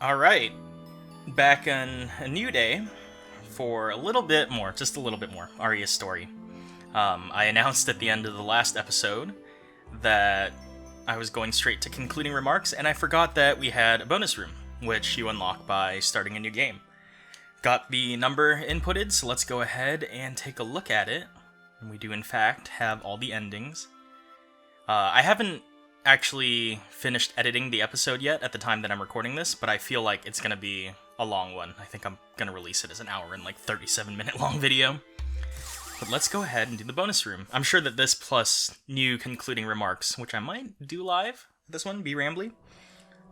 Alright, back on a new day for a little bit more, just a little bit more, Aria's story. I announced at the end of the last episode that I was going straight to concluding remarks, and I forgot that we had a bonus room, which you unlock by starting a new game. Got the number inputted, so let's go ahead and take a look at it. And we do in fact have all the endings. I haven't actually finished editing the episode yet at the time that I'm recording this, but I feel like it's going to be a long one. I think I'm going to release it as an hour and 37-minute long video. But let's go ahead and do the bonus room. I'm sure that this plus new concluding remarks, which I might do live, this one, be rambly.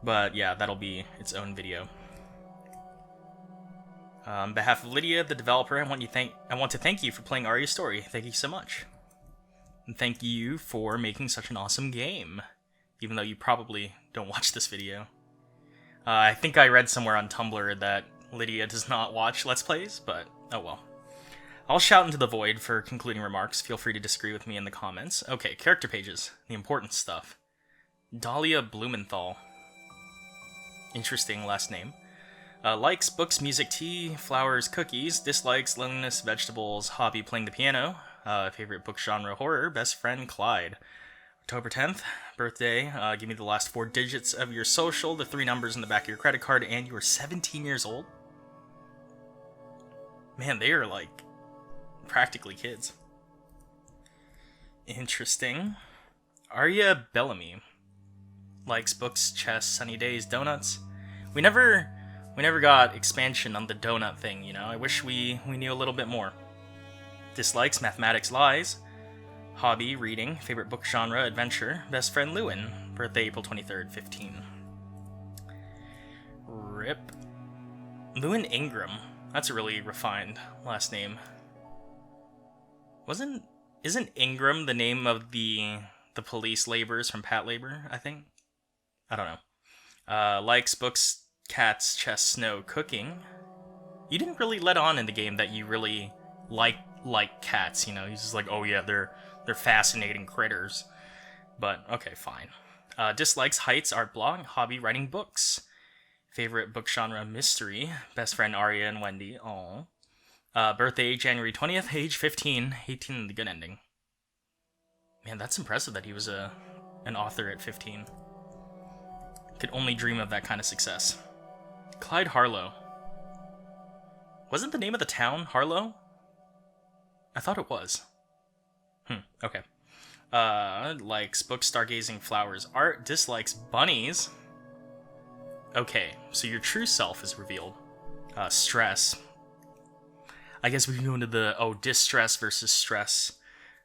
But yeah, that'll be its own video. On behalf of Lydia, the developer, I want to thank you for playing Aria's story. Thank you so much. And thank you for making such an awesome game. Even though you probably don't watch this video. I think I read somewhere on Tumblr that Lydia does not watch Let's Plays, but oh well. I'll shout into the void for concluding remarks. Feel free to disagree with me in the comments. Okay, character pages. The important stuff. DAHLIA Blumenthal. Interesting last name. Likes, books, music, tea, flowers, cookies. Dislikes, loneliness, vegetables, hobby, playing the piano. Favorite book genre, horror. Best friend, Clyde. October 10th, birthday. Give me the last 4 digits of your social, the 3 numbers in the back of your credit card, and you are 17 years old. Man, they are practically kids. Interesting. Aria Bellamy. Likes books, chess, sunny days, donuts. We never got expansion on the donut thing, you know? I wish we knew a little bit more. Dislikes, mathematics, lies. Hobby, reading. Favorite book genre, adventure. Best friend, Lewin. Birthday, April 23rd, 15. Rip. Lewin Ingram. That's a really refined last name. Isn't Ingram the name of the police laborers from Pat Labor, I think? I don't know. Likes, books, cats, chess, snow, cooking. You didn't really let on in the game that you really like cats, you know? He's just like, oh yeah, they're fascinating critters. But, okay, fine. Dislikes, heights, art blog, hobby, writing books. Favorite book genre, mystery. Best friend, Aria and Wendy. Aww. Birthday, January 20th, age 15. 18, the good ending. Man, that's impressive that he was an author at 15. Could only dream of that kind of success. CLYDE Harlow. Wasn't the name of the town Harlow? I thought it was. Okay. Likes books, stargazing, flowers, art. Dislikes bunnies. Okay, so your true self is revealed. Stress. I guess we can go into the, distress versus stress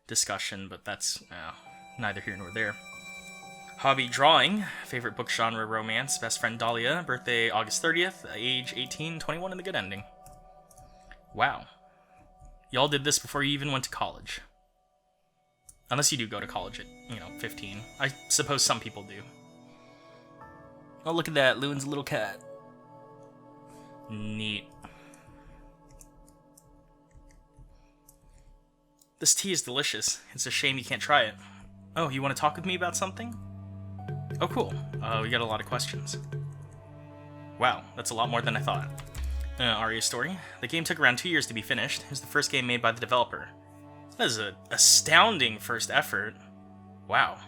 discussion, but that's neither here nor there. Hobby, drawing. Favorite book genre, romance. Best friend, Dahlia. Birthday, August 30th. Age 18, 21 in the good ending. Wow. Y'all did this before you even went to college. Unless you do go to college at, 15. I suppose some people do. Oh, look at that. Lewin's little cat. Neat. This tea is delicious. It's a shame you can't try it. Oh, you want to talk with me about something? Oh, cool. We got a lot of questions. Wow, that's a lot more than I thought. Aria's story. The game took around 2 years to be finished. It was the first game made by the developer. That is an astounding first effort. Wow.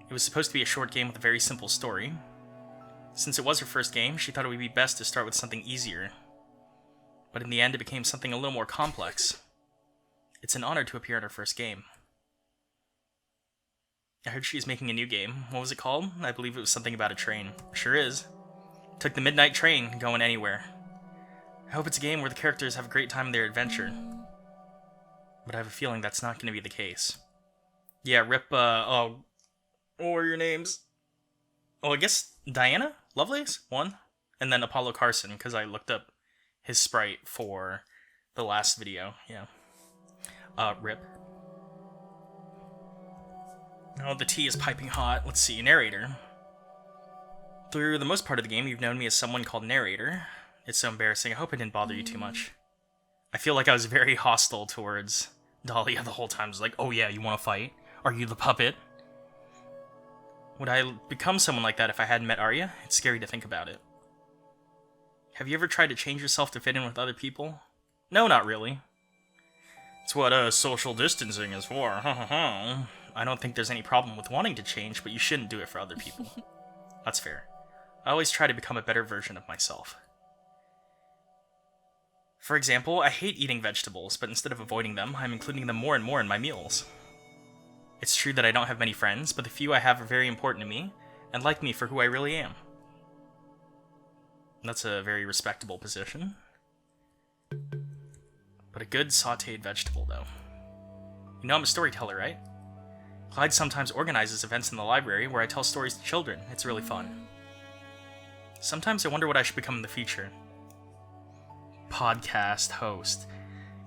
It was supposed to be a short game with a very simple story. Since it was her first game, she thought it would be best to start with something easier. But in the end, it became something a little more complex. It's an honor to appear in her first game. I heard she is making a new game. What was it called? I believe it was something about a train. Sure is. Took the midnight train, going anywhere. I hope it's a game where the characters have a great time in their adventure. But I have a feeling that's not going to be the case. Yeah, rip, what were your names? Oh, I guess Diana Lovelace, one. And then Apollo Carson, because I looked up his sprite for the last video, yeah. Rip. Oh, the tea is piping hot. Let's see, narrator. Through the most part of the game, you've known me as someone called Narrator. It's so embarrassing. I hope I didn't bother you too much. I feel like I was very hostile towards Dahlia the whole time. I was like, oh yeah, you want to fight? Are you the puppet? Would I become someone like that if I hadn't met Aria? It's scary to think about it. Have you ever tried to change yourself to fit in with other people? No, not really. It's what social distancing is for. I don't think there's any problem with wanting to change, but you shouldn't do it for other people. That's fair. I always try to become a better version of myself. For example, I hate eating vegetables, but instead of avoiding them, I'm including them more and more in my meals. It's true that I don't have many friends, but the few I have are very important to me, and like me for who I really am. That's a very respectable position. But a good sautéed vegetable, though. You know I'm a storyteller, right? Clyde sometimes organizes events in the library where I tell stories to children. It's really fun. Sometimes I wonder what I should become in the future. Podcast host.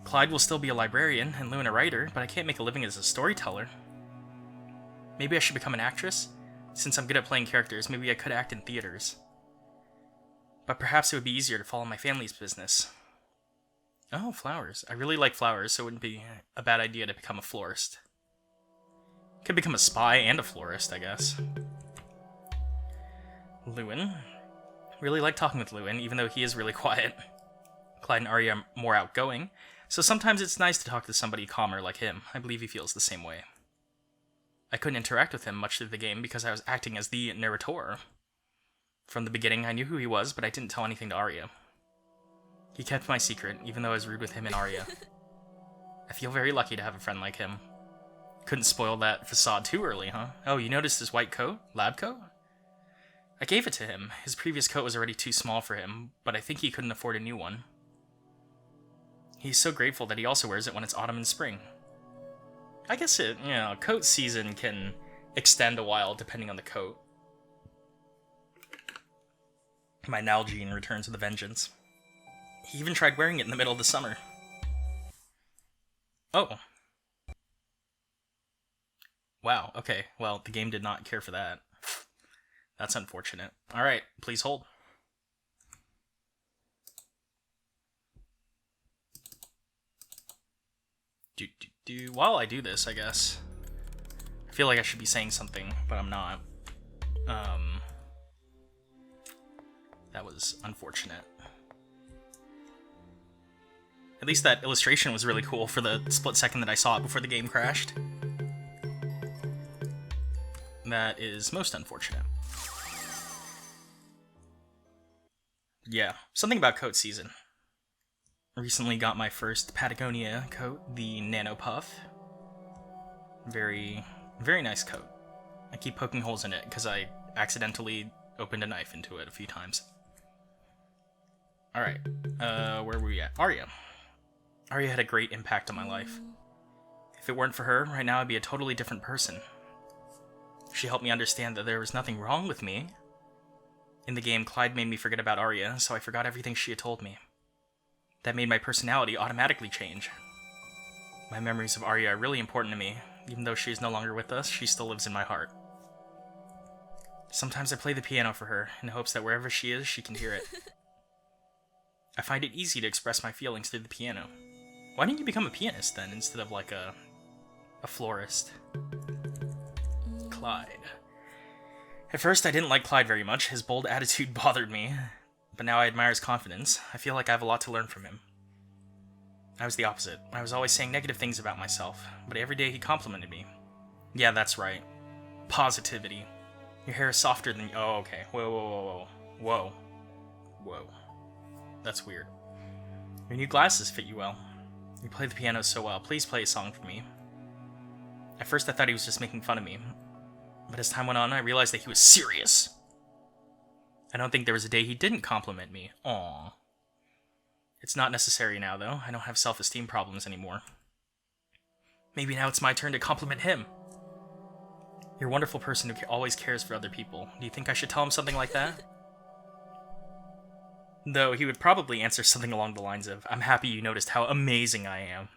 Clyde will still be a librarian and Lewin a writer, but I can't make a living as a storyteller. Maybe I should become an actress? Since I'm good at playing characters, maybe I could act in theaters. But perhaps it would be easier to follow my family's business. Oh, flowers. I really like flowers, so it wouldn't be a bad idea to become a florist. Could become a spy and a florist, I guess. Lewin. Really like talking with Lewin, even though he is really quiet. Clyde and Aria are more outgoing, so sometimes it's nice to talk to somebody calmer like him. I believe he feels the same way. I couldn't interact with him much through the game because I was acting as the narrator. From the beginning, I knew who he was, but I didn't tell anything to Aria. He kept my secret, even though I was rude with him and Aria. I feel very lucky to have a friend like him. Couldn't spoil that facade too early, huh? Oh, you noticed his white coat? Lab coat? I gave it to him. His previous coat was already too small for him, but I think he couldn't afford a new one. He's so grateful that he also wears it when it's autumn and spring. I guess coat season can extend a while depending on the coat. My Nalgene returns with a vengeance. He even tried wearing it in the middle of the summer. Oh. Wow, okay. Well, the game did not care for that. That's unfortunate. Alright, please hold. While I do this, I guess. I feel like I should be saying something, but I'm not. That was unfortunate. At least that illustration was really cool for the split second that I saw it before the game crashed. That is most unfortunate. Yeah, something about coat season. Recently got my first Patagonia coat, the Nano Puff. Very, very nice coat. I keep poking holes in it because I accidentally opened a knife into it a few times. Alright, where were we at? Aria. Aria had a great impact on my life. If it weren't for her, right now I'd be a totally different person. She helped me understand that there was nothing wrong with me. In the game, Clyde made me forget about Aria, so I forgot everything she had told me. That made my personality automatically change. My memories of Aria are really important to me. Even though she is no longer with us, she still lives in my heart. Sometimes I play the piano for her, in hopes that wherever she is, she can hear it. I find it easy to express my feelings through the piano. Why didn't you become a pianist, then, instead of, like, a florist? Clyde. At first, I didn't like Clyde very much. His bold attitude bothered me. But now I admire his confidence. I feel like I have a lot to learn from him. I was the opposite. I was always saying negative things about myself, but every day he complimented me. Yeah, that's right. Positivity. Your hair is softer than... Oh, okay. Whoa, whoa, whoa, whoa. Whoa. Whoa. That's weird. Your new glasses fit you well. You play the piano so well. Please play a song for me. At first I thought he was just making fun of me. But as time went on, I realized that he was serious. I don't think there was a day he didn't compliment me. Aww. It's not necessary now, though. I don't have self-esteem problems anymore. Maybe now it's my turn to compliment him. You're a wonderful person who always cares for other people. Do you think I should tell him something like that? Though he would probably answer something along the lines of, I'm happy you noticed how amazing I am.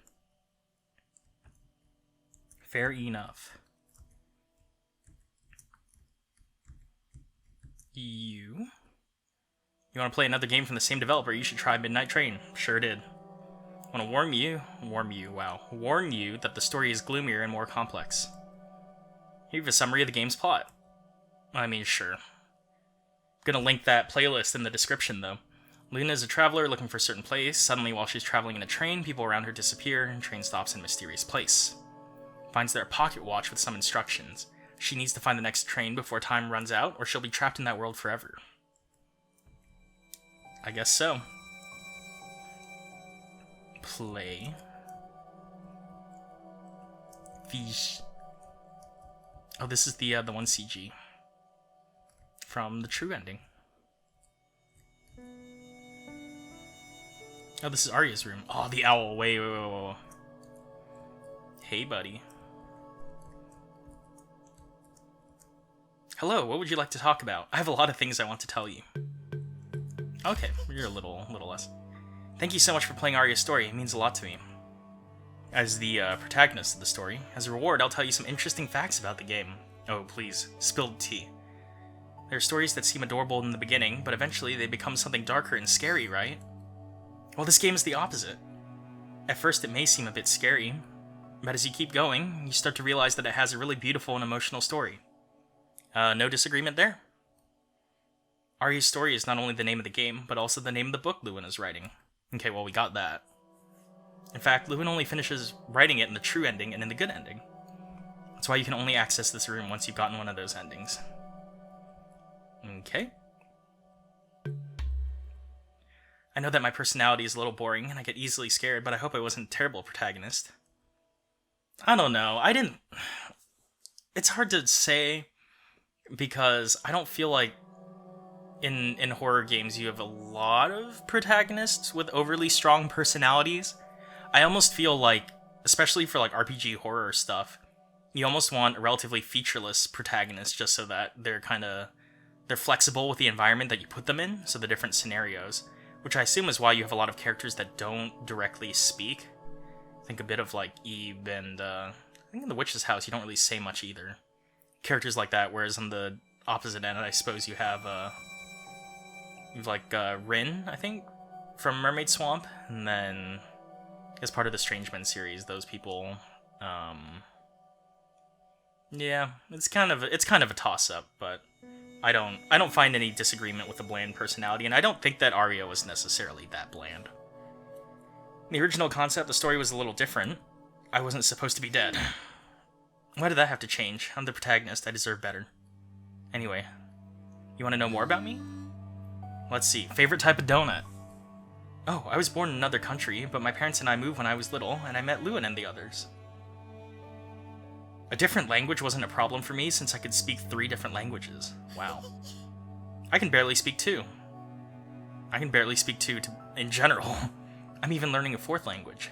Fair enough. You want to play another game from the same developer, you should try Midnight Train. Sure did. Want to warn you that the story is gloomier and more complex. Here's a summary of the game's plot. I mean, sure. Gonna link that playlist in the description, though. Luna is a traveler looking for a certain place. Suddenly, while she's traveling in a train, people around her disappear, and train stops in a mysterious place. Finds there a pocket watch with some instructions. She needs to find the next train before time runs out, or she'll be trapped in that world forever. I guess so. Play. Fish. Oh, this is the one CG from the true ending. Oh, this is Aria's room. Oh, the owl. Wait. Hey, buddy. Hello, what would you like to talk about? I have a lot of things I want to tell you. Okay, you're a little less. Thank you so much for playing Aria's story. It means a lot to me. As the protagonist of the story, as a reward, I'll tell you some interesting facts about the game. Oh, please, spill the tea. There are stories that seem adorable in the beginning, but eventually they become something darker and scary, right? Well, this game is the opposite. At first it may seem a bit scary, but as you keep going, you start to realize that it has a really beautiful and emotional story. No disagreement there? Aria's story is not only the name of the game, but also the name of the book Lewin is writing. Okay, well, we got that. In fact, Lewin only finishes writing it in the true ending and in the good ending. That's why you can only access this room once you've gotten one of those endings. Okay. I know that my personality is a little boring and I get easily scared, but I hope I wasn't a terrible protagonist. I don't know. It's hard to say because I don't feel like in horror games you have a lot of protagonists with overly strong personalities. I almost feel like, especially for like RPG horror stuff, you almost want a relatively featureless protagonist just so that they're flexible with the environment that you put them in, so the different scenarios. Which I assume is why you have a lot of characters that don't directly speak. Think a bit of like Eve and I think in the Witch's House you don't really say much either. Characters like that, whereas on the opposite end I suppose you have Rin, I think, from Mermaid Swamp, and then as part of the Strange Men series, those people yeah, it's kind of a toss-up, but I don't find any disagreement with the bland personality, and I don't think that Aria was necessarily that bland. In the original concept, the story was a little different. I wasn't supposed to be dead. Why did that have to change? I'm the protagonist, I deserve better. Anyway, you want to know more about me? Let's see, favorite type of donut? Oh, I was born in another country, but my parents and I moved when I was little, and I met Lewin and the others. A different language wasn't a problem for me since I could speak 3 different languages. Wow. I can barely speak 2. I can barely speak 2 in general. I'm even learning a 4th language.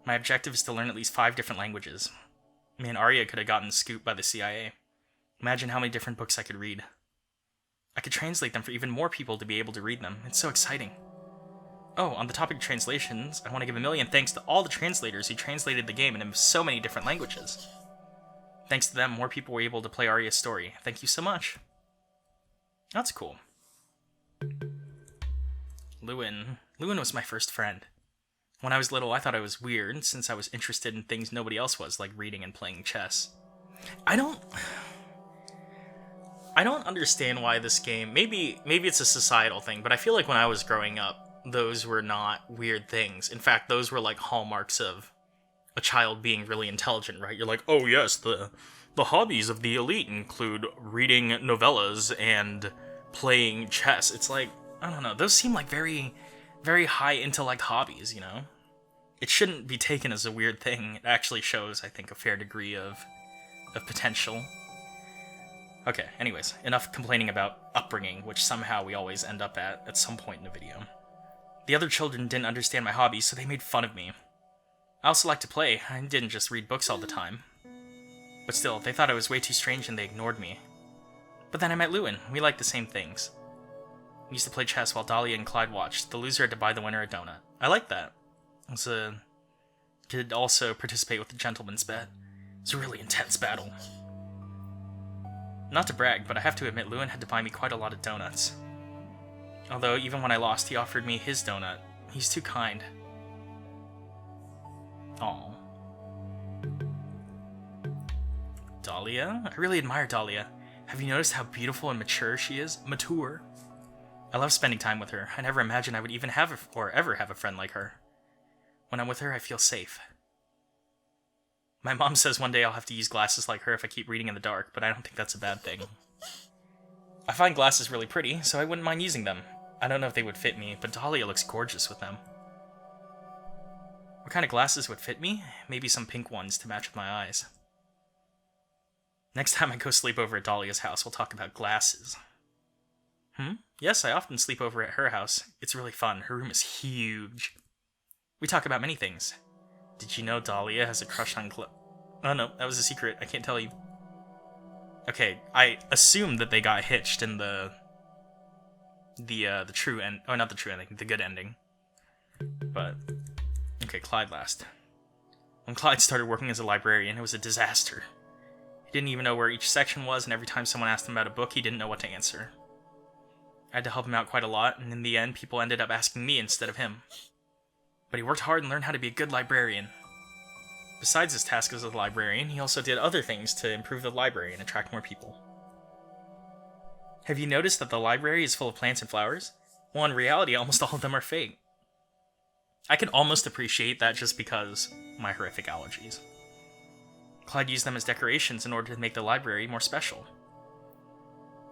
My objective is to learn at least 5 different languages. Me and Aria could have gotten scooped by the CIA. Imagine how many different books I could read. I could translate them for even more people to be able to read them. It's so exciting. Oh, on the topic of translations, I want to give a million thanks to all the translators who translated the game into so many different languages. Thanks to them, more people were able to play Aria's story. Thank you so much. That's cool. Lewin was my first friend. When I was little, I thought I was weird, since I was interested in things nobody else was, like reading and playing chess. I don't understand why this game, maybe it's a societal thing, but I feel like when I was growing up, those were not weird things. In fact, those were like hallmarks of a child being really intelligent, right? You're like, oh yes, the hobbies of the elite include reading novellas and playing chess. It's like, I don't know, those seem like very, very high intellect hobbies, you know? It shouldn't be taken as a weird thing. It actually shows, I think, a fair degree of potential. Okay, anyways, enough complaining about upbringing, which somehow we always end up at some point in the video. The other children didn't understand my hobbies, so they made fun of me. I also like to play, I didn't just read books all the time. But still, they thought I was way too strange and they ignored me. But then I met Lewin, we liked the same things. We used to play chess while Dahlia and Clyde watched. The loser had to buy the winner a donut. I liked that. Could also participate with the gentleman's bet. It was a really intense battle. Not to brag, but I have to admit Lewin had to buy me quite a lot of donuts. Although, even when I lost, he offered me his donut. He's too kind. Aww. Dahlia? I really admire Dahlia. Have you noticed how beautiful and mature she is? Mature. I love spending time with her. I never imagined I would even have or ever have a friend like her. When I'm with her, I feel safe. My mom says one day I'll have to use glasses like her if I keep reading in the dark, but I don't think that's a bad thing. I find glasses really pretty, so I wouldn't mind using them. I don't know if they would fit me, but Dahlia looks gorgeous with them. What kind of glasses would fit me? Maybe some pink ones to match with my eyes. Next time I go sleep over at Dahlia's house, we'll talk about glasses. Yes, I often sleep over at her house. It's really fun. Her room is huge. We talk about many things. Did you know Dahlia has a crush on Oh no, that was a secret. I can't tell you. Okay, I assumed that they got hitched in the true end. Oh, not the true ending, the good ending. But okay, Clyde last. When Clyde started working as a librarian, it was a disaster. He didn't even know where each section was, and every time someone asked him about a book, he didn't know what to answer. I had to help him out quite a lot, and in the end, people ended up asking me instead of him. But he worked hard and learned how to be a good librarian. Besides his task as a librarian, he also did other things to improve the library and attract more people. Have you noticed that the library is full of plants and flowers? Well, in reality, almost all of them are fake. I can almost appreciate that just because my horrific allergies. Clyde used them as decorations in order to make the library more special.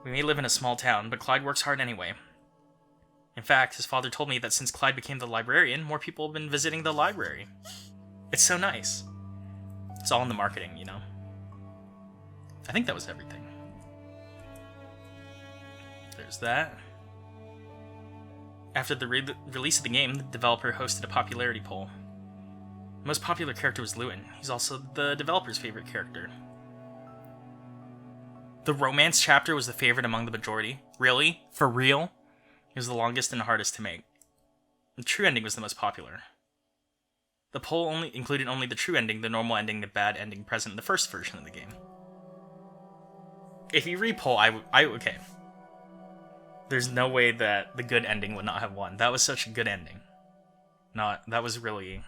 We may live in a small town, but Clyde works hard anyway. In fact, his father told me that since Clyde became the librarian, more people have been visiting the library. It's so nice. It's all in the marketing, you know. I think that was everything. There's that. After the release of the game, the developer hosted a popularity poll. The most popular character was LEWIN. He's also the developer's favorite character. The romance chapter was the favorite among the majority. Really? For real? It was the longest and hardest to make. The true ending was the most popular. The poll included only the true ending, the normal ending, the bad ending present in the first version of the game. If you re-poll, okay. There's no way that the good ending would not have won. That was such a good ending. That was really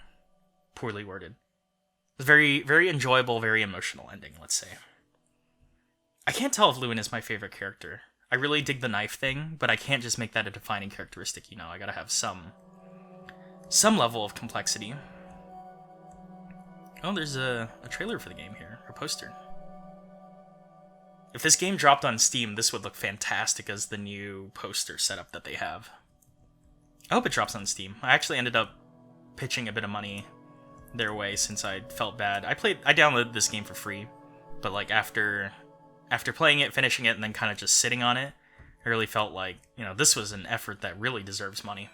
poorly worded. It was very, very enjoyable, very emotional ending, let's say. I can't tell if LEWIN is my favorite character. I really dig the knife thing, but I can't just make that a defining characteristic, you know. I gotta have some level of complexity. Oh, there's a trailer for the game here, or poster. If this game dropped on Steam, this would look fantastic as the new poster setup that they have. I hope it drops on Steam. I actually ended up pitching a bit of money their way since I felt bad. I downloaded this game for free, but like after playing it, finishing it, and then kind of just sitting on it, I really felt like, you know, this was an effort that really deserves money.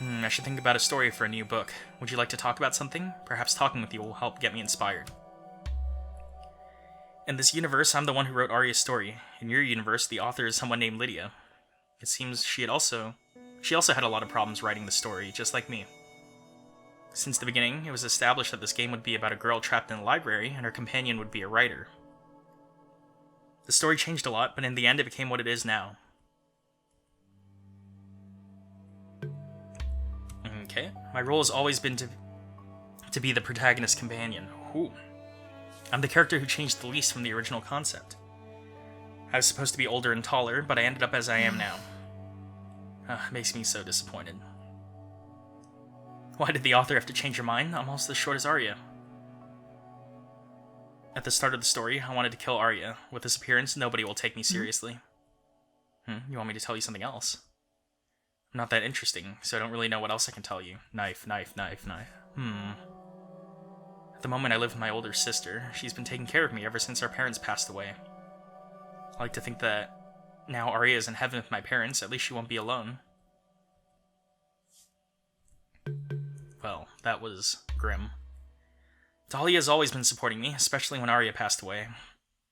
I should think about a story for a new book. Would you like to talk about something? Perhaps talking with you will help get me inspired. In this universe, I'm the one who wrote Aria's story. In your universe, the author is someone named Lydia. It seems she also had a lot of problems writing the story, just like me. Since the beginning, it was established that this game would be about a girl trapped in a library, and her companion would be a writer. The story changed a lot, but in the end it became what it is now. Okay, my role has always been to be the protagonist's companion. Ooh. I'm the character who changed the least from the original concept. I was supposed to be older and taller, but I ended up as I am now. It makes me so disappointed. Why did the author have to change her mind? I'm almost as short as Aria. At the start of the story, I wanted to kill Aria. With this appearance, nobody will take me seriously. You want me to tell you something else? I'm not that interesting, so I don't really know what else I can tell you. Knife, knife, knife, knife. At the moment, I live with my older sister. She's been taking care of me ever since our parents passed away. I like to think that now Aria is in heaven with my parents, at least she won't be alone. Well, that was grim. Dahlia has always been supporting me, especially when Aria passed away.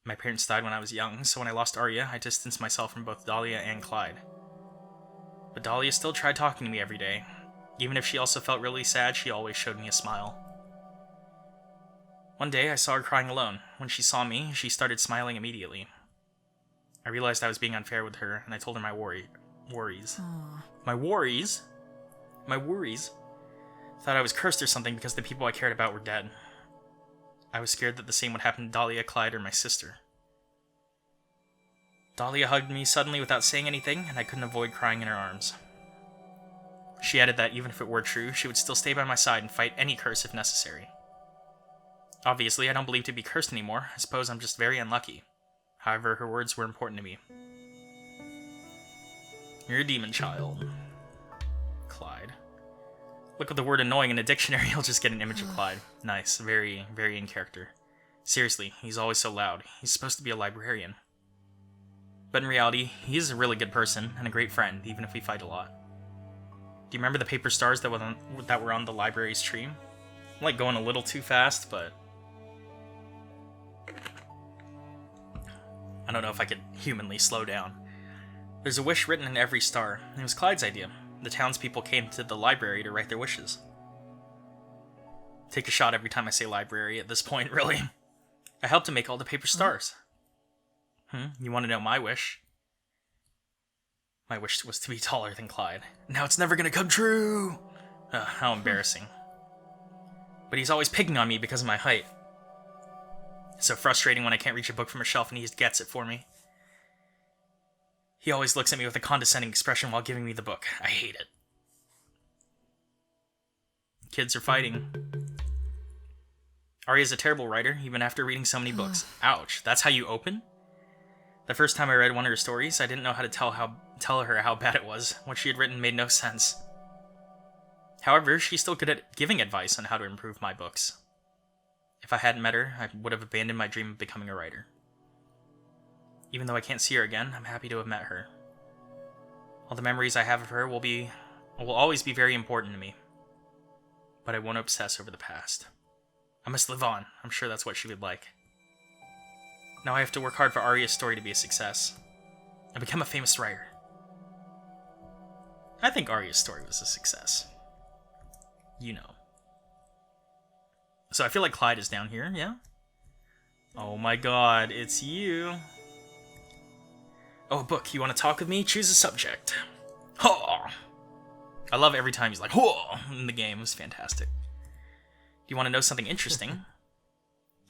My parents died when I was young, so when I lost Aria, I distanced myself from both Dahlia and Clyde. But Dahlia still tried talking to me every day. Even if she also felt really sad, she always showed me a smile. One day, I saw her crying alone. When she saw me, she started smiling immediately. I realized I was being unfair with her, and I told her my worries. Aww. My worries? My worries? Thought I was cursed or something because the people I cared about were dead. I was scared that the same would happen to Dahlia, Clyde, or my sister. Dahlia hugged me suddenly without saying anything, and I couldn't avoid crying in her arms. She added that even if it were true, she would still stay by my side and fight any curse if necessary. Obviously, I don't believe to be cursed anymore. I suppose I'm just very unlucky. However, her words were important to me. You're a demon child. Clyde. Look up the word annoying in a dictionary, you'll just get an image of Clyde. Nice. Very, very in character. Seriously, he's always so loud. He's supposed to be a librarian. But in reality, he's a really good person and a great friend, even if we fight a lot. Do you remember the paper stars that were on the library's tree? I'm like going a little too fast, but I don't know if I could humanly slow down. There's a wish written in every star. It was Clyde's idea. The townspeople came to the library to write their wishes. Take a shot every time I say library at this point, really. I helped to make all the paper stars. You want to know my wish? My wish was to be taller than Clyde. Now it's never gonna come true! How embarrassing. But he's always picking on me because of my height. It's so frustrating when I can't reach a book from a shelf and he just gets it for me. He always looks at me with a condescending expression while giving me the book. I hate it. Kids are fighting. Aria's a terrible writer, even after reading so many books. Ouch, that's how you open? The first time I read one of her stories, I didn't know how to tell her how bad it was. What she had written made no sense. However, she's still good at giving advice on how to improve my books. If I hadn't met her, I would have abandoned my dream of becoming a writer. Even though I can't see her again, I'm happy to have met her. All the memories I have of her will always be very important to me. But I won't obsess over the past. I must live on. I'm sure that's what she would like. Now I have to work hard for Aria's story to be a success. And become a famous writer. I think Aria's story was a success. You know. So I feel like Clyde is down here, yeah? Oh my god, it's you. Oh, a book. You want to talk with me? Choose a subject. Oh! I love every time he's like, oh! In the game. It was fantastic. Do you want to know something interesting?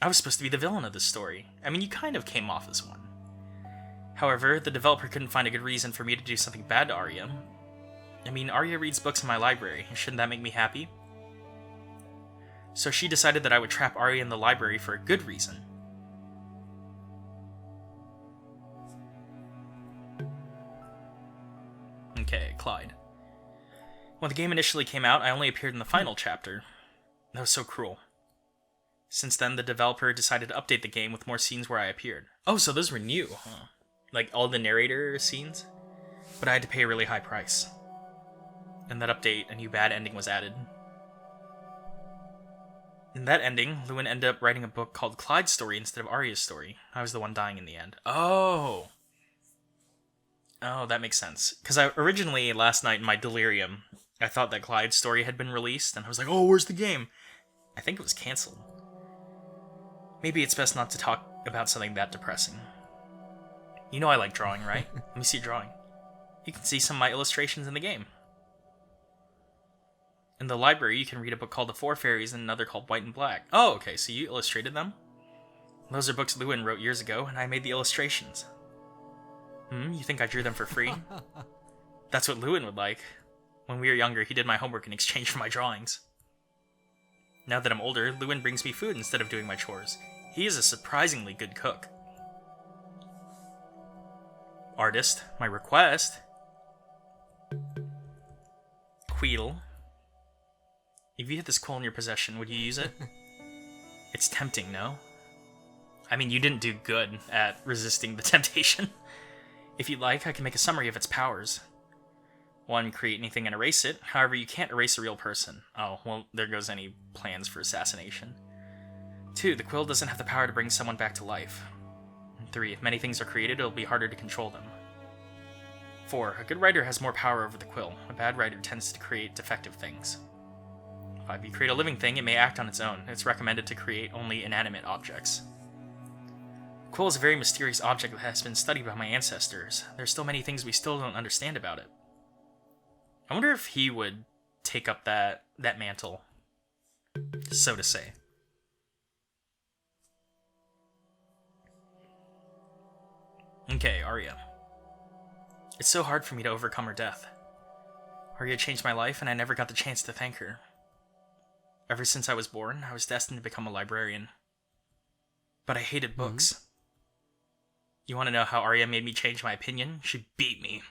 I was supposed to be the villain of this story. I mean, you kind of came off as one. However, the developer couldn't find a good reason for me to do something bad to Aria. I mean, Aria reads books in my library, and shouldn't that make me happy? So she decided that I would trap Aria in the library for a good reason. Okay, Clyde. When the game initially came out, I only appeared in the final chapter. That was so cruel. Since then, the developer decided to update the game with more scenes where I appeared. Oh, so those were new, huh? Like all the narrator scenes? But I had to pay a really high price. In that update, a new bad ending was added. In that ending, LEWIN ended up writing a book called Clyde's Story instead of Aria's story. I was the one dying in the end. Oh! Oh, that makes sense. Because originally, last night in my delirium, I thought that Clyde's story had been released, and I was like, oh, where's the game? I think it was cancelled. Maybe it's best not to talk about something that depressing. You know I like drawing, right? Let me see your drawing. You can see some of my illustrations in the game. In the library, you can read a book called The Four Fairies and another called White and Black. Oh, okay, so you illustrated them? Those are books LEWIN wrote years ago, and I made the illustrations. You think I drew them for free? That's what LEWIN would like. When we were younger, he did my homework in exchange for my drawings. Now that I'm older, LEWIN brings me food instead of doing my chores. He is a surprisingly good cook. Artist, my request. Queedle. If you had this quill in your possession, would you use it? It's tempting, no? I mean, you didn't do good at resisting the temptation. If you'd like, I can make a summary of its powers. 1. Create anything and erase it. However, you can't erase a real person. Oh, well, there goes any plans for assassination. 2. The quill doesn't have the power to bring someone back to life. 3. If many things are created, it'll be harder to control them. 4. A good writer has more power over the quill. A bad writer tends to create defective things. 5. You create a living thing, it may act on its own. It's recommended to create only inanimate objects. The quill is a very mysterious object that has been studied by my ancestors. There's still many things we still don't understand about it. I wonder if he would take up that mantle, so to say. Okay, Aria. It's so hard for me to overcome her death. Aria changed my life, and I never got the chance to thank her. Ever since I was born, I was destined to become a librarian. But I hated books. You want to know how Aria made me change my opinion? She beat me.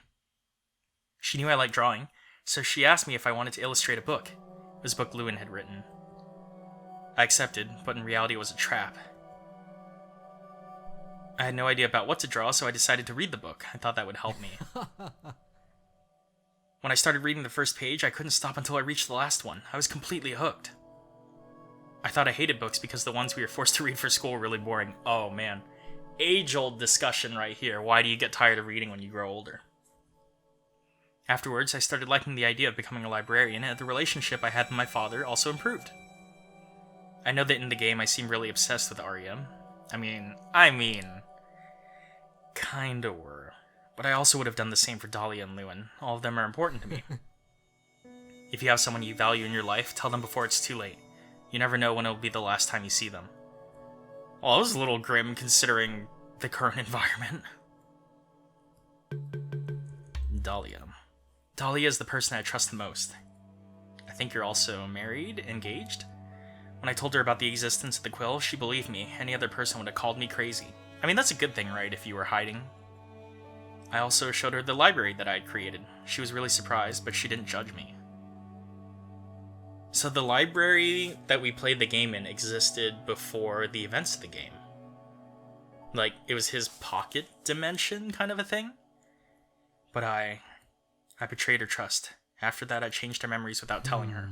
She knew I liked drawing, so she asked me if I wanted to illustrate a book. It was a book LEWIN had written. I accepted, but in reality it was a trap. I had no idea about what to draw, so I decided to read the book. I thought that would help me. When I started reading the first page, I couldn't stop until I reached the last one. I was completely hooked. I thought I hated books because the ones we were forced to read for school were really boring. Oh man. Age-old discussion right here. Why do you get tired of reading when you grow older? Afterwards, I started liking the idea of becoming a librarian, and the relationship I had with my father also improved. I know that in the game I seem really obsessed with Aria. I mean, kinda were. But I also would have done the same for DAHLIA and LEWIN. All of them are important to me. If you have someone you value in your life, tell them before it's too late. You never know when it'll be the last time you see them. Well, that was a little grim considering the current environment. DAHLIA. DAHLIA is the person I trust the most. I think you're also married, engaged? When I told her about the existence of the quill, she believed me. Any other person would have called me crazy. I mean, that's a good thing, right, if you were hiding? I also showed her the library that I had created. She was really surprised, but she didn't judge me. So the library that we played the game in existed before the events of the game. Like, it was his pocket dimension kind of a thing? But I betrayed her trust. After that, I changed her memories without telling her.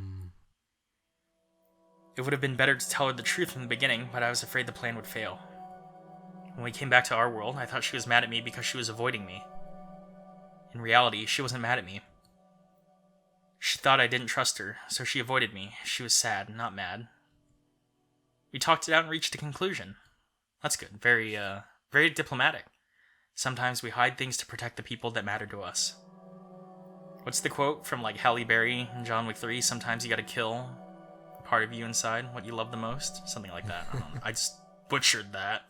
It would have been better to tell her the truth in the beginning, but I was afraid the plan would fail. When we came back to our world, I thought she was mad at me because she was avoiding me. In reality, she wasn't mad at me. She thought I didn't trust her, so she avoided me. She was sad, not mad. We talked it out and reached a conclusion. That's good. Very diplomatic. Sometimes we hide things to protect the people that matter to us. What's the quote from, like, Halle Berry in John Wick 3? Sometimes you gotta kill a part of you inside, what you love the most? Something like that. I don't know. I just butchered that.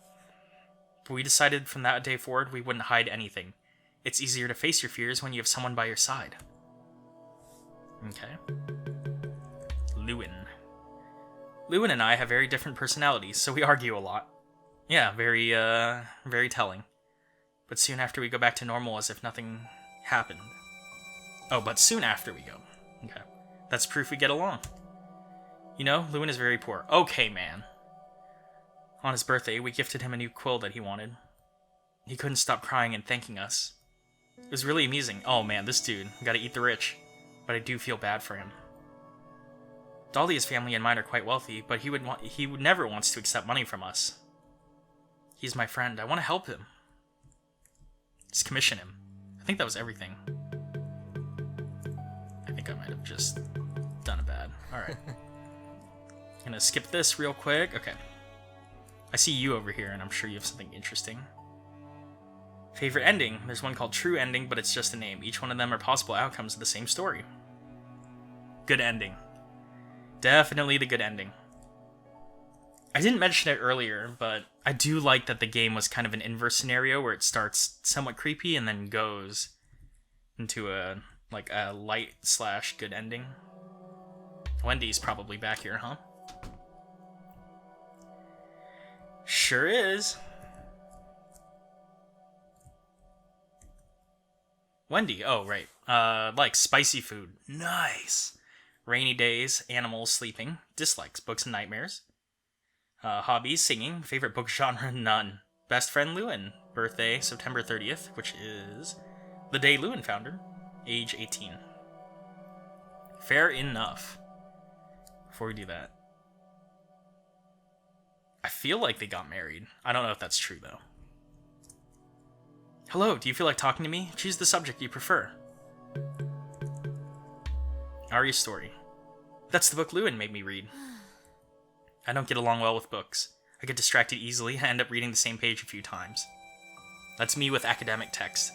But we decided from that day forward we wouldn't hide anything. It's easier to face your fears when you have someone by your side. Okay. LEWIN. LEWIN and I have very different personalities, so we argue a lot. Yeah, very telling. But soon after we go back to normal as if nothing happened. Oh, but soon after we go. Okay. That's proof we get along. You know, LEWIN is very poor. Okay, man. On his birthday, we gifted him a new quill that he wanted. He couldn't stop crying and thanking us. It was really amusing. Oh man, this dude. Gotta eat the rich. But I do feel bad for him. DAHLIA's family and mine are quite wealthy, but he would never wants to accept money from us. He's my friend. I want to help him. Just commission him. I think that was everything. I think I might have just done it bad. Alright. Gonna skip this real quick. Okay. I see you over here, and I'm sure you have something interesting. Favorite ending? There's one called True Ending, but it's just a name. Each one of them are possible outcomes of the same story. Good ending. Definitely the good ending. I didn't mention it earlier, but I do like that the game was kind of an inverse scenario where it starts somewhat creepy and then goes into a light/good ending. Wendy's probably back here, huh? Sure is. Wendy, oh right. Like spicy food. Nice. Rainy days, animals, sleeping. Dislikes, books and nightmares. Hobbies, singing. Favorite book genre, none. Best friend, LEWIN. Birthday, September 30th, which is the day LEWIN found her. Age 18. Fair enough. Before we do that, I feel like they got married. I don't know if that's true, though. Hello, do you feel like talking to me? Choose the subject you prefer. Aria's story. That's the book LEWIN made me read. I don't get along well with books. I get distracted easily and end up reading the same page a few times. That's me with academic text.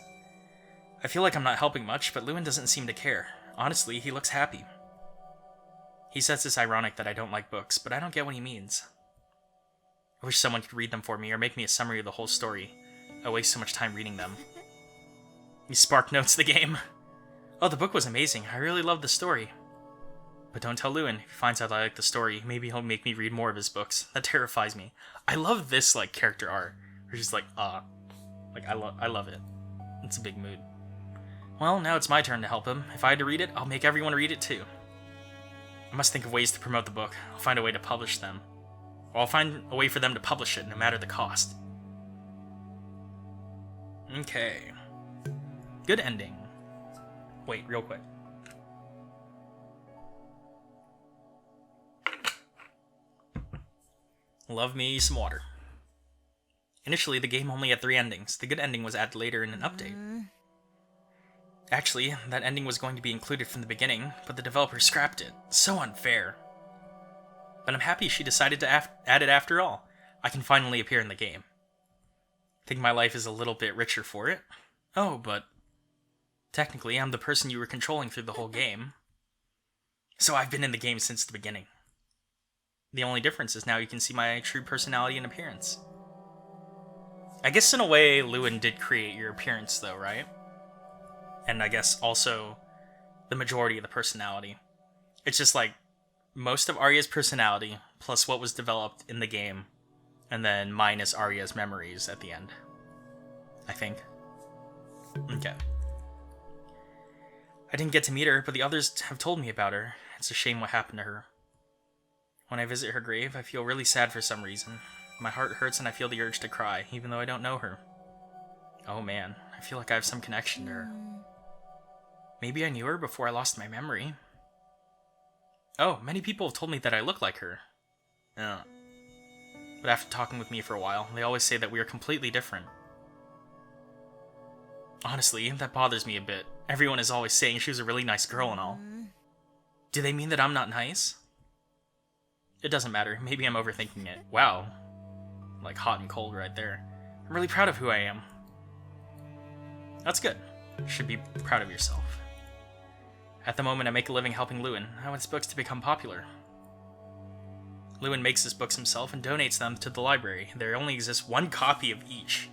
I feel like I'm not helping much, but LEWIN doesn't seem to care. Honestly, he looks happy. He says it's ironic that I don't like books, but I don't get what he means. I wish someone could read them for me or make me a summary of the whole story. I waste so much time reading them. You Spark Notes the game. Oh, the book was amazing. I really loved the story. But don't tell Lewin. If he finds out I like the story, maybe he'll make me read more of his books. That terrifies me. I love this, like, character art. Where she's like, Like, I love it. It's a big mood. Well, now it's my turn to help him. If I had to read it, I'll make everyone read it too. I must think of ways to promote the book. I'll find a way to publish them. Or I'll find a way for them to publish it, no matter the cost. Okay. Good ending. Wait, real quick. Love me some water. Initially, the game only had 3 endings. The good ending was added later in an update. Actually, that ending was going to be included from the beginning, but the developer scrapped it. So unfair. But I'm happy she decided to add it after all. I can finally appear in the game. I think my life is a little bit richer for it. Oh, but technically, I'm the person you were controlling through the whole game. So I've been in the game since the beginning. The only difference is now you can see my true personality and appearance. I guess in a way, Lewin did create your appearance though, right? And I guess also the majority of the personality. It's just like most of Aria's personality plus what was developed in the game, and then minus Aria's memories at the end. I think. Okay. I didn't get to meet her, but the others have told me about her. It's a shame what happened to her. When I visit her grave, I feel really sad for some reason. My heart hurts and I feel the urge to cry, even though I don't know her. Oh man, I feel like I have some connection to her. Maybe I knew her before I lost my memory. Oh, many people have told me that I look like her. But after talking with me for a while, they always say that we are completely different. Honestly, that bothers me a bit. Everyone is always saying she was a really nice girl and all. Do they mean that I'm not nice? It doesn't matter. Maybe I'm overthinking it. Wow. Like hot and cold right there. I'm really proud of who I am. That's good. You should be proud of yourself. At the moment, I make a living helping Lewin. I want his books to become popular. Lewin makes his books himself and donates them to the library. There only exists 1 copy of each.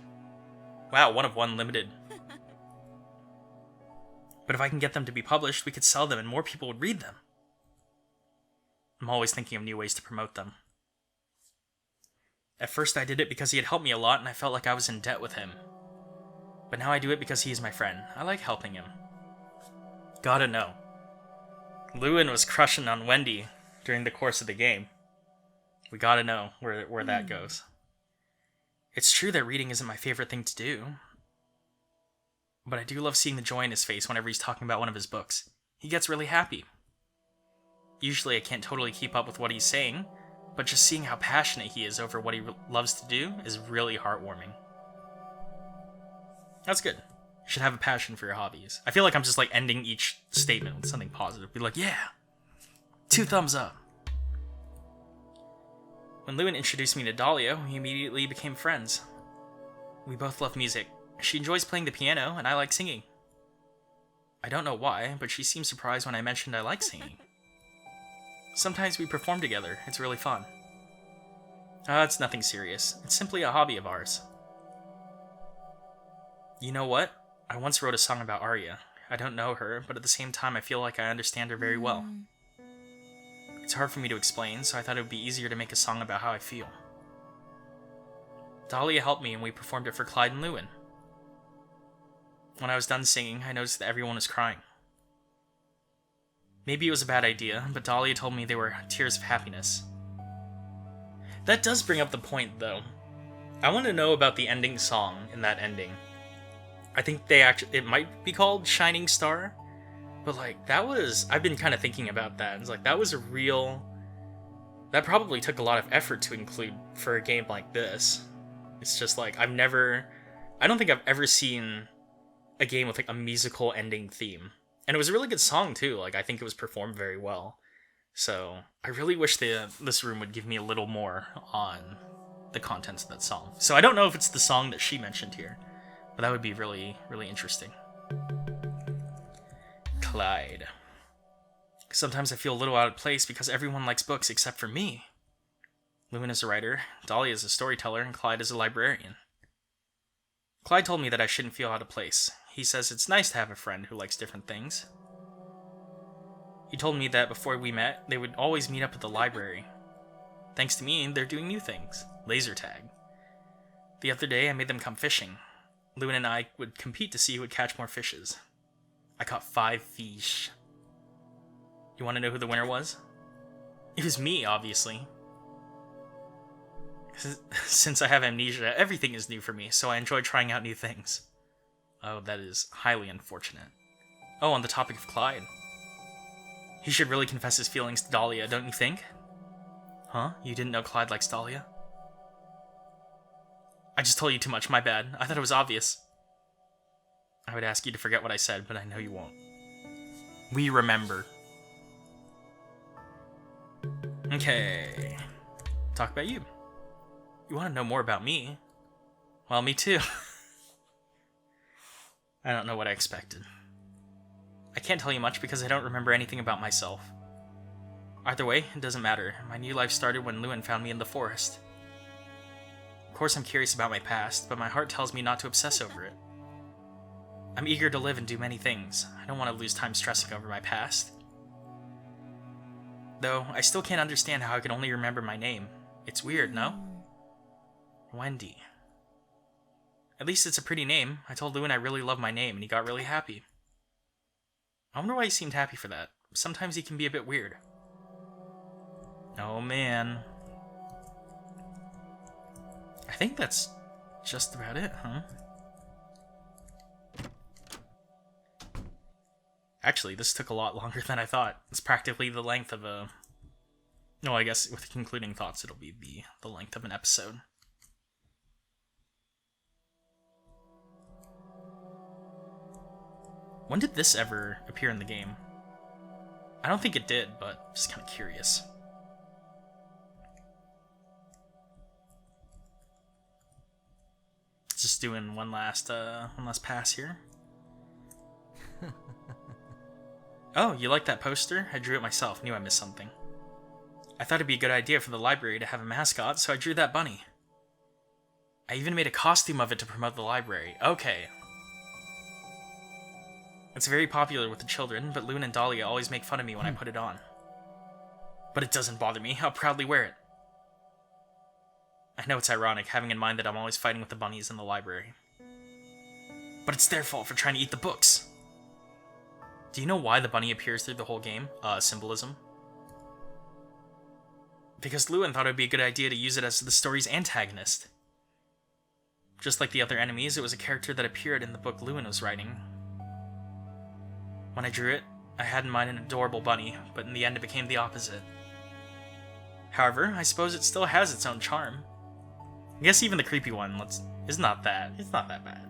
Wow, 1 of 1 limited. But if I can get them to be published, we could sell them and more people would read them. I'm always thinking of new ways to promote them. At first I did it because he had helped me a lot and I felt like I was in debt with him. But now I do it because he's my friend. I like helping him. Gotta know. Lewin was crushing on Wendy during the course of the game. We gotta know where that goes. It's true that reading isn't my favorite thing to do. But I do love seeing the joy in his face whenever he's talking about one of his books. He gets really happy. Usually I can't totally keep up with what he's saying, but just seeing how passionate he is over what he loves to do is really heartwarming. That's good. You should have a passion for your hobbies. I feel like I'm just like ending each statement with something positive. Be like, yeah, 2 thumbs up. When Lewin introduced me to Dahlia, we immediately became friends. We both love music. She enjoys playing the piano, and I like singing. I don't know why, but she seemed surprised when I mentioned I like singing. Sometimes we perform together. It's really fun. It's nothing serious. It's simply a hobby of ours. You know what? I once wrote a song about Aria. I don't know her, but at the same time I feel like I understand her very well. It's hard for me to explain, so I thought it would be easier to make a song about how I feel. Dahlia helped me and we performed it for Clyde and Lewin. When I was done singing, I noticed that everyone was crying. Maybe it was a bad idea, but Dahlia told me they were tears of happiness. That does bring up the point, though. I want to know about the ending song in that ending. I think it might be called Shining Star, but like, I've been kind of thinking about that. It's like, that probably took a lot of effort to include for a game like this. It's just like, I don't think I've ever seen a game with like a musical ending theme. And it was a really good song too. Like, I think it was performed very well. So I really wish this room would give me a little more on the contents of that song. So I don't know if it's the song that she mentioned here, but that would be really, really interesting. Clyde. Sometimes I feel a little out of place because everyone likes books except for me. Lewin is a writer, Dahlia is a storyteller, and Clyde is a librarian. Clyde told me that I shouldn't feel out of place. He says it's nice to have a friend who likes different things. He told me that before we met, they would always meet up at the library. Thanks to me, they're doing new things. Laser tag. The other day, I made them come fishing. Lewin and I would compete to see who would catch more fishes. I caught 5 fish. You want to know who the winner was? It was me, obviously. Since I have amnesia, everything is new for me, so I enjoy trying out new things. Oh, that is highly unfortunate. Oh, on the topic of Clyde. He should really confess his feelings to Dahlia, don't you think? Huh? You didn't know Clyde likes Dahlia? I just told you too much, my bad. I thought it was obvious. I would ask you to forget what I said, but I know you won't. We remember. Okay. Talk about you. You want to know more about me? Well, me too. I don't know what I expected. I can't tell you much because I don't remember anything about myself. Either way, it doesn't matter. My new life started when Lewin found me in the forest. Of course I'm curious about my past, but my heart tells me not to obsess over it. I'm eager to live and do many things. I don't want to lose time stressing over my past. Though, I still can't understand how I can only remember my name. It's weird, no? Wendy. At least it's a pretty name. I told Lewin I really love my name, and he got really happy. I wonder why he seemed happy for that. Sometimes he can be a bit weird. Oh man. I think that's just about it, huh? Actually, this took a lot longer than I thought. It's practically the length of a... No, I guess with concluding thoughts, it'll be the length of an episode. When did this ever appear in the game? I don't think it did, but I'm just kind of curious. Just doing one last pass here. Oh, you like that poster? I drew it myself. Knew I missed something. I thought it'd be a good idea for the library to have a mascot, so I drew that bunny. I even made a costume of it to promote the library. Okay. It's very popular with the children, but Lewin and Dahlia always make fun of me when I put it on. But it doesn't bother me. I'll proudly wear it. I know it's ironic, having in mind that I'm always fighting with the bunnies in the library. But it's their fault for trying to eat the books. Do you know why the bunny appears through the whole game? Symbolism. Because Lewin thought it would be a good idea to use it as the story's antagonist. Just like the other enemies, it was a character that appeared in the book Lewin was writing. When I drew it, I had in mind an adorable bunny, but in the end it became the opposite. However, I suppose it still has its own charm. I guess even the creepy one it's not that bad.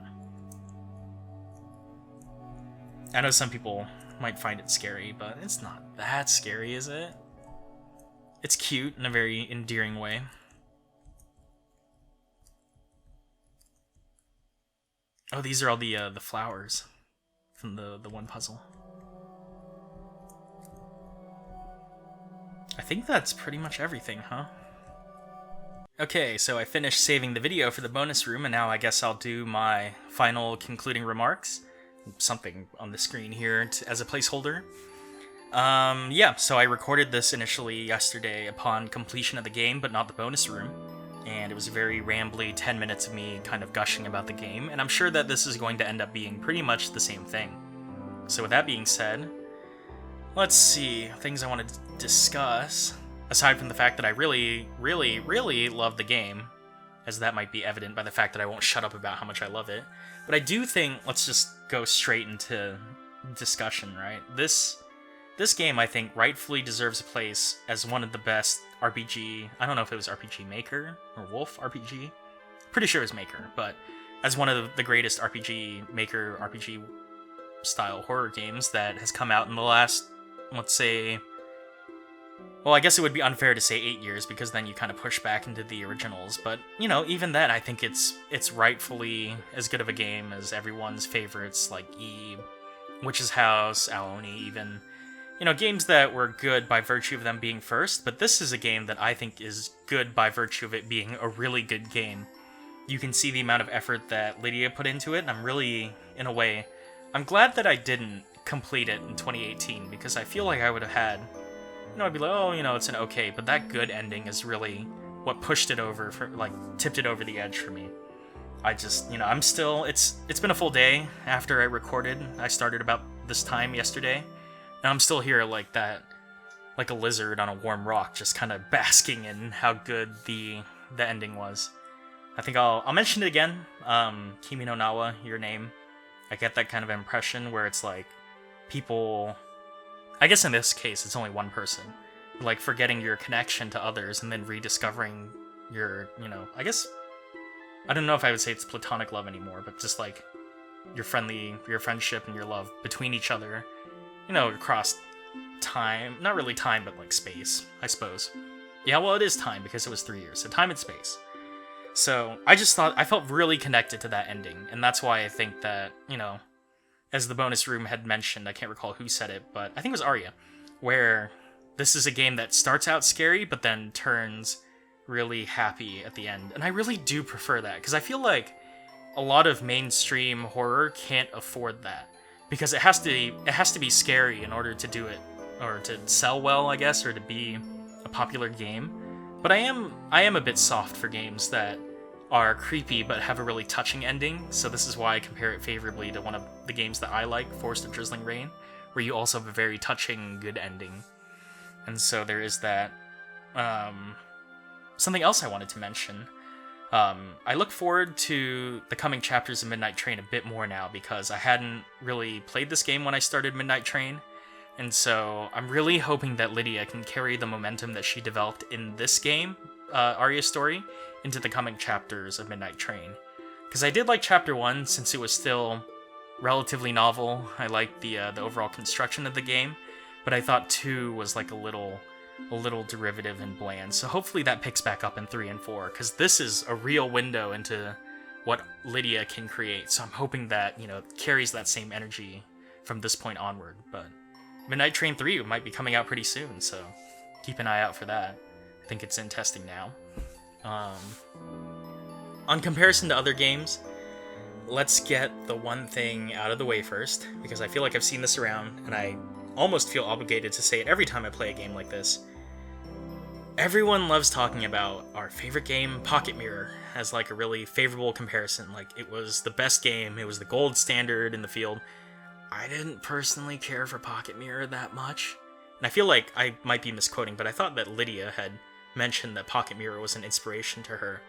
I know some people might find it scary, but it's not that scary, is it? It's cute in a very endearing way. Oh, these are all the flowers from the one puzzle. I think that's pretty much everything, huh? Okay, so I finished saving the video for the bonus room, and now I guess I'll do my final concluding remarks. Something on the screen here as a placeholder. Yeah, so I recorded this initially yesterday upon completion of the game, but not the bonus room. And it was a very rambly 10 minutes of me kind of gushing about the game, and I'm sure that this is going to end up being pretty much the same thing. So with that being said, let's see, things I want to discuss. Aside from the fact that I really, really, really love the game, as that might be evident by the fact that I won't shut up about how much I love it. But I do think, let's just go straight into discussion, right? This game, I think, rightfully deserves a place as one of the best RPG... I don't know if it was RPG Maker or Wolf RPG. Pretty sure it was Maker, but as one of the greatest RPG Maker, RPG-style horror games that has come out in the last, let's say... Well, I guess it would be unfair to say 8 years, because then you kind of push back into the originals, but, you know, even then, I think it's rightfully as good of a game as everyone's favorites, like Eve, Witch's House, Aoni, even, you know, games that were good by virtue of them being first, but this is a game that I think is good by virtue of it being a really good game. you can see the amount of effort that Lydia put into it, and I'm really, in a way, I'm glad that I didn't complete it in 2018, because I feel like I would have had, I'd be like, oh, it's an okay, but that good ending is really what pushed it over, tipped it over the edge for me. I just, I'm still, it's been a full day after I recorded. I started about this time yesterday, and I'm still here like that, like a lizard on a warm rock, just kind of basking in how good the ending was. I think I'll mention it again. Kimi no Nawa, your name. I get that kind of impression where it's like people, I guess in this case it's only one person, like forgetting your connection to others and then rediscovering your, I guess, I don't know if I would say it's platonic love anymore, but just like your friendship and your love between each other, across time, not really time, but like space, I suppose. Yeah, well, it is time because it was 3 years, so time and space. So I felt really connected to that ending, and that's why I think that, as the bonus room had mentioned, I can't recall who said it, but I think it was Aria, where this is a game that starts out scary, but then turns really happy at the end. And I really do prefer that, because I feel like a lot of mainstream horror can't afford that, because it has to be scary in order to do it, or to sell well, I guess, or to be a popular game. But I am a bit soft for games that are creepy but have a really touching ending, so this is why I compare it favorably to one of the games that I like, Forest of Drizzling Rain, where you also have a very touching, good ending. And so there is that. Something else I wanted to mention. I look forward to the coming chapters of Midnight Train a bit more now, because I hadn't really played this game when I started Midnight Train, and so I'm really hoping that Lydia can carry the momentum that she developed in this game, Aria's story, into the coming chapters of Midnight Train. Because I did like Chapter 1, since it was still relatively novel. I liked the overall construction of the game, but I thought 2 was like a little derivative and bland, so hopefully that picks back up in 3 and 4, because this is a real window into what Lydia can create, so I'm hoping that, carries that same energy from this point onward. But Midnight Train 3 might be coming out pretty soon, so keep an eye out for that. I think it's in testing now. On comparison to other games, let's get the one thing out of the way first, because I feel like I've seen this around, and I almost feel obligated to say it every time I play a game like this. Everyone loves talking about our favorite game, Pocket Mirror, as like a really favorable comparison. Like, it was the best game, it was the gold standard in the field. I didn't personally care for Pocket Mirror that much. And I feel like I might be misquoting, but I thought that Lydia had mentioned that Pocket Mirror was an inspiration to her.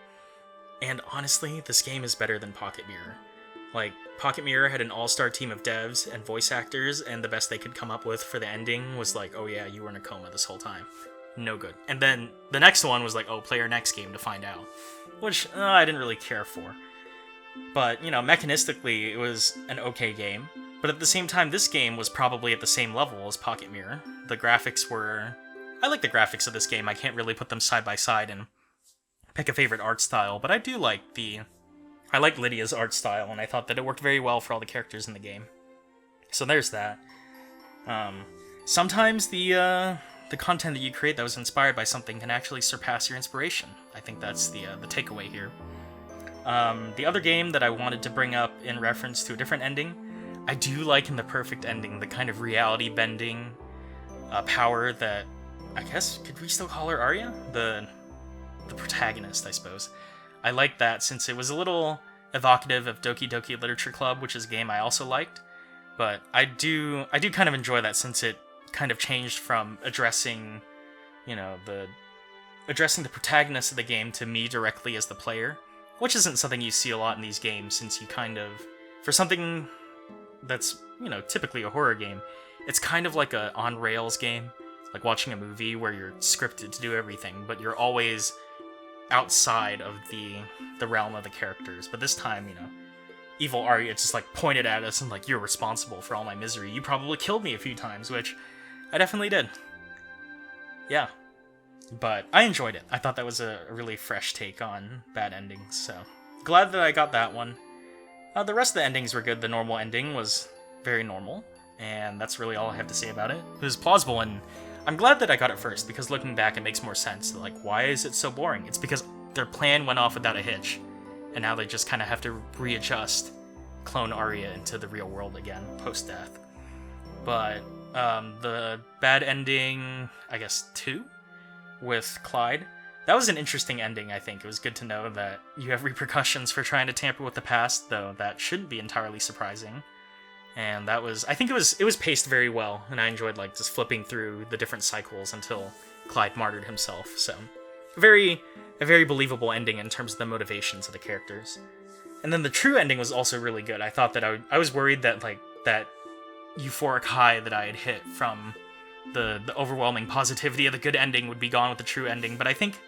And honestly, this game is better than Pocket Mirror. Like, Pocket Mirror had an all-star team of devs and voice actors, and the best they could come up with for the ending was like, oh yeah, you were in a coma this whole time. No good. And then the next one was like, oh, play our next game to find out. Which, I didn't really care for. But, mechanistically, it was an okay game. But at the same time, this game was probably at the same level as Pocket Mirror. The graphics were... I like the graphics of this game. I can't really put them side by side and pick a favorite art style, but I do like I like Lydia's art style, and I thought that it worked very well for all the characters in the game. So there's that. Sometimes the content that you create that was inspired by something can actually surpass your inspiration. I think that's the takeaway here. The other game that I wanted to bring up in reference to a different ending, I do like in the perfect ending the kind of reality-bending power that, I guess, could we still call her Aria? The protagonist, I suppose. I liked that since it was a little evocative of Doki Doki Literature Club, which is a game I also liked. But I do kind of enjoy that, since it kind of changed from addressing the protagonist of the game to me directly as the player, which isn't something you see a lot in these games, since you kind of, for something that's, typically a horror game, it's kind of like a on-rails game, like watching a movie where you're scripted to do everything, but you're always outside of the realm of the characters. But this time, evil Aria just like pointed at us and like, you're responsible for all my misery. You probably killed me a few times, which I definitely did. Yeah. But I enjoyed it. I thought that was a really fresh take on bad endings, so glad that I got that one. The rest of the endings were good. The normal ending was very normal, and that's really all I have to say about it. It was plausible, and I'm glad that I got it first, because looking back, it makes more sense. Like, why is it so boring? It's because their plan went off without a hitch. and now they just kind of have to readjust, clone Aria into the real world again, post-death. But the bad ending, I guess 2, with CLYDE, that was an interesting ending, I think. It was good to know that you have repercussions for trying to tamper with the past, though that shouldn't be entirely surprising. And that was, I think it was paced very well, and I enjoyed like just flipping through the different cycles until CLYDE martyred himself. So, a very believable ending in terms of the motivations of the characters. And then the true ending was also really good. I thought that I was worried that like that euphoric high that I had hit from the overwhelming positivity of the good ending would be gone with the true ending, but I think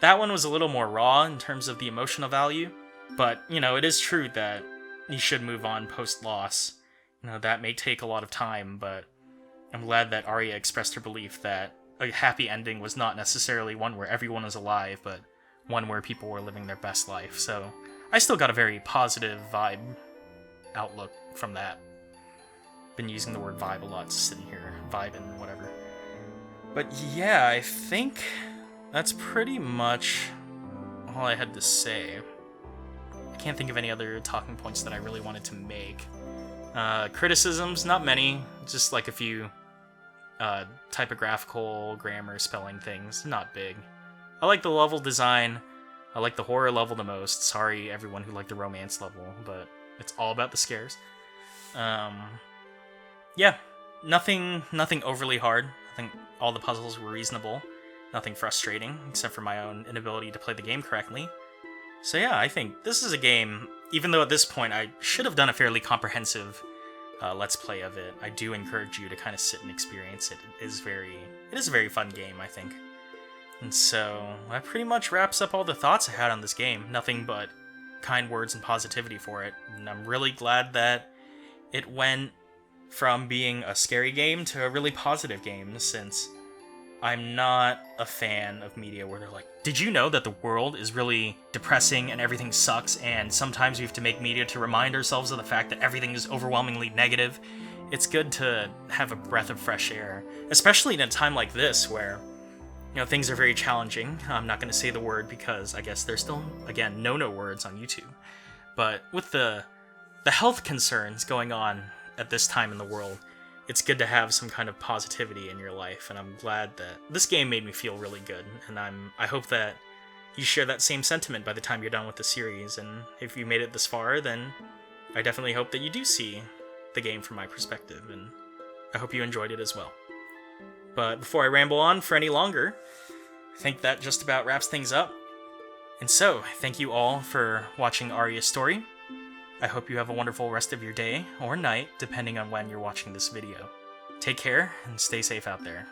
that one was a little more raw in terms of the emotional value. But, you know, it is true that you should move on post-loss. You know, that may take a lot of time, but I'm glad that Aria expressed her belief that a happy ending was not necessarily one where everyone was alive, but one where people were living their best life. So I still got a very positive vibe outlook from that. Been using the word vibe a lot, sitting here vibing, whatever. But yeah, I think that's pretty much all I had to say. I can't think of any other talking points that I really wanted to make. Criticisms, not many, just like a few typographical, grammar, spelling things, not big. I like the level design. I like the horror level the most. Sorry everyone who liked the romance level, but it's all about the scares. Yeah, nothing overly hard. I think all the puzzles were reasonable. Nothing frustrating, except for my own inability to play the game correctly. So yeah, I think this is a game, even though at this point I should have done a fairly comprehensive Let's Play of it, I do encourage you to kind of sit and experience it. It is a very fun game, I think. And so, that pretty much wraps up all the thoughts I had on this game. Nothing but kind words and positivity for it. And I'm really glad that it went from being a scary game to a really positive game, since I'm not a fan of media where they're like, did you know that the world is really depressing and everything sucks, and sometimes we have to make media to remind ourselves of the fact that everything is overwhelmingly negative? It's good to have a breath of fresh air, especially in a time like this where, you know, things are very challenging. I'm not going to say the word because I guess there's still, again, no words on YouTube. But with the health concerns going on at this time in the world, it's good to have some kind of positivity in your life, and I'm glad that this game made me feel really good, and I hope that you share that same sentiment by the time you're done with the series, and if you made it this far, then I definitely hope that you do see the game from my perspective, and I hope you enjoyed it as well. But before I ramble on for any longer, I think that just about wraps things up. And so, thank you all for watching Aria's story. I hope you have a wonderful rest of your day, or night, depending on when you're watching this video. Take care, and stay safe out there.